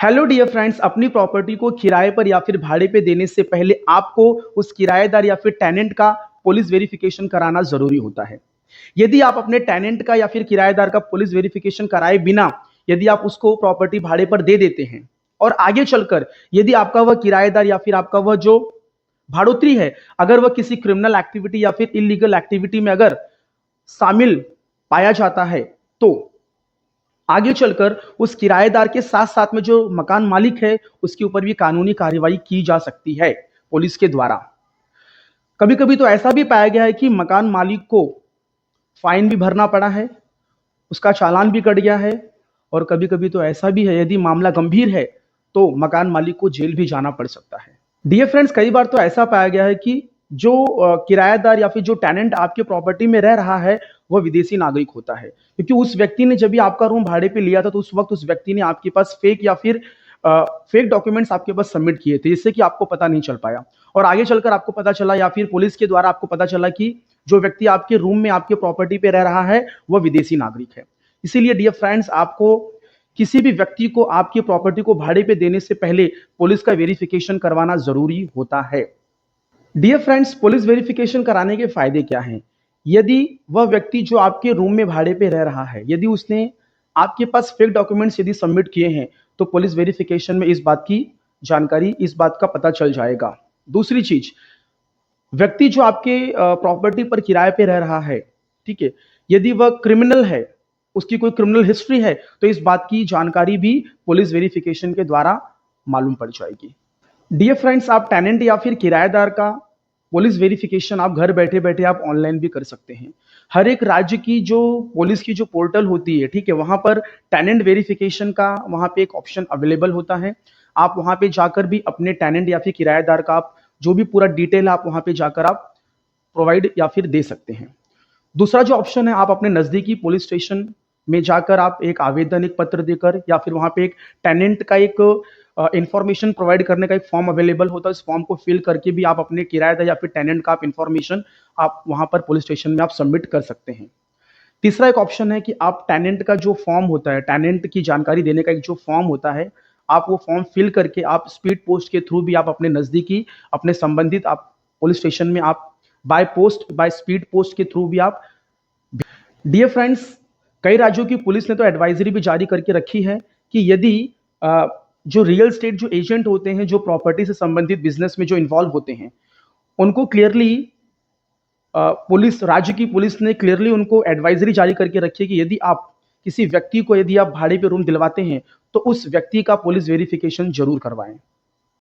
Hello dear friends, अपनी property को किराए पर या फिर भाड़े पे देने से पहले आपको उस किराएदार या फिर टेनेंट का पुलिस वेरिफिकेशन कराना जरूरी होता है। यदि आप अपने टेनेंट का या फिर किराएदार का पुलिस वेरिफिकेशन कराए बिना यदि आप उसको प्रॉपर्टी भाड़े पर दे देते हैं और आगे चलकर यदि आपका वह किराएदार या फिर आपका वह जो भाड़ोत्री है, अगर वह किसी क्रिमिनल एक्टिविटी या फिर इलीगल एक्टिविटी में अगर शामिल पाया जाता है, तो आगे चलकर उस किराएदार के साथ साथ में जो मकान मालिक है उसके ऊपर भी कानूनी कार्रवाई की जा सकती है पुलिस के द्वारा। कभी कभी तो ऐसा भी पाया गया है कि मकान मालिक को फाइन भी भरना पड़ा है, उसका चालान भी कट गया है, और कभी कभी तो ऐसा भी है यदि मामला गंभीर है तो मकान मालिक को जेल भी जाना पड़ सकता है। डियर फ्रेंड्स, कई बार तो ऐसा पाया गया है कि जो किराएदार या फिर जो टेनेंट आपके प्रॉपर्टी में रह रहा है वह विदेशी नागरिक होता है, क्योंकि उस व्यक्ति ने जब भी आपका रूम भाड़े पे लिया था तो उस वक्त उस व्यक्ति ने आपके पास फेक या फिर फेक डॉक्यूमेंट्स आपके पास सबमिट किए थे, जिससे कि आपको पता नहीं चल पाया और आगे चलकर आपको पता चला या फिर पुलिस के द्वारा आपको पता चला कि जो व्यक्ति आपके रूम में आपके प्रॉपर्टी पे रह रहा है वह विदेशी नागरिक है। इसीलिए डियर फ्रेंड्स, आपको किसी भी व्यक्ति को आपकी प्रॉपर्टी को भाड़े पे देने से पहले पुलिस का वेरिफिकेशन करवाना जरूरी होता है। डियर फ्रेंड्स, पुलिस वेरिफिकेशन कराने के फायदे क्या हैं? यदि वह व्यक्ति जो आपके रूम में भाड़े पे रह रहा है, यदि उसने आपके पास फेक डॉक्यूमेंट्स यदि सबमिट किए हैं, तो पुलिस वेरिफिकेशन में इस बात की जानकारी, इस बात का पता चल जाएगा। दूसरी चीज, व्यक्ति जो आपके प्रॉपर्टी पर किराए पे रह रहा है, ठीक है, यदि वह क्रिमिनल है, उसकी कोई क्रिमिनल हिस्ट्री है, तो इस बात की जानकारी भी पुलिस वेरिफिकेशन के द्वारा मालूम पड़ जाएगी। डियर फ्रेंड्स, आप टेनेंट या फिर किराएदार का पुलिस वेरिफिकेशन आप घर बैठे बैठे आप ऑनलाइन भी कर सकते हैं। हर एक राज्य की जो पुलिस की जो पोर्टल होती है, ठीक है, वहां पर टेनेंट वेरिफिकेशन का वहां पे एक ऑप्शन अवेलेबल होता है। आप वहां पे जाकर भी अपने टेनेंट या फिर किराएदार का आप जो भी पूरा डिटेल है आप वहां पे जाकर आप प्रोवाइड या फिर दे सकते हैं। दूसरा जो ऑप्शन है, आप अपने नजदीकी पुलिस स्टेशन में जाकर आप एक आवेदन, एक पत्र देकर या फिर वहां पे एक टेनेंट का एक इंफॉर्मेशन प्रोवाइड करने का एक फॉर्म अवेलेबल होता है। इस फॉर्म को फिल करके भी आप अपने किराएदार या फिर टेनेंट का आप इंफॉर्मेशन आप वहां पर पुलिस स्टेशन में आप सबमिट कर सकते हैं। तीसरा एक ऑप्शन है कि आप टेनेंट का जो फॉर्म होता है, टेनेंट की जानकारी देने का एक जो फॉर्म होता है, आप वो फॉर्म फिल करके आप स्पीड पोस्ट के थ्रू भी आप अपने नजदीकी अपने संबंधित आप पुलिस स्टेशन में आप by post, by speed post के थ्रू भी आप। डियर फ्रेंड्स, कई राज्यों की पुलिस ने तो एडवाइजरी भी जारी करके रखी है कि यदि जो रियल स्टेट जो एजेंट होते हैं, जो प्रॉपर्टी से संबंधित बिजनेस में जो इन्वॉल्व होते हैं, उनको क्लियरली पुलिस, राज्य की पुलिस ने क्लियरली उनको एडवाइजरी जारी करके रखी है कि यदि आप किसी व्यक्ति को यदि आप भाड़े पे रूम दिलवाते हैं तो उस व्यक्ति का पुलिस वेरिफिकेशन जरूर करवाएं।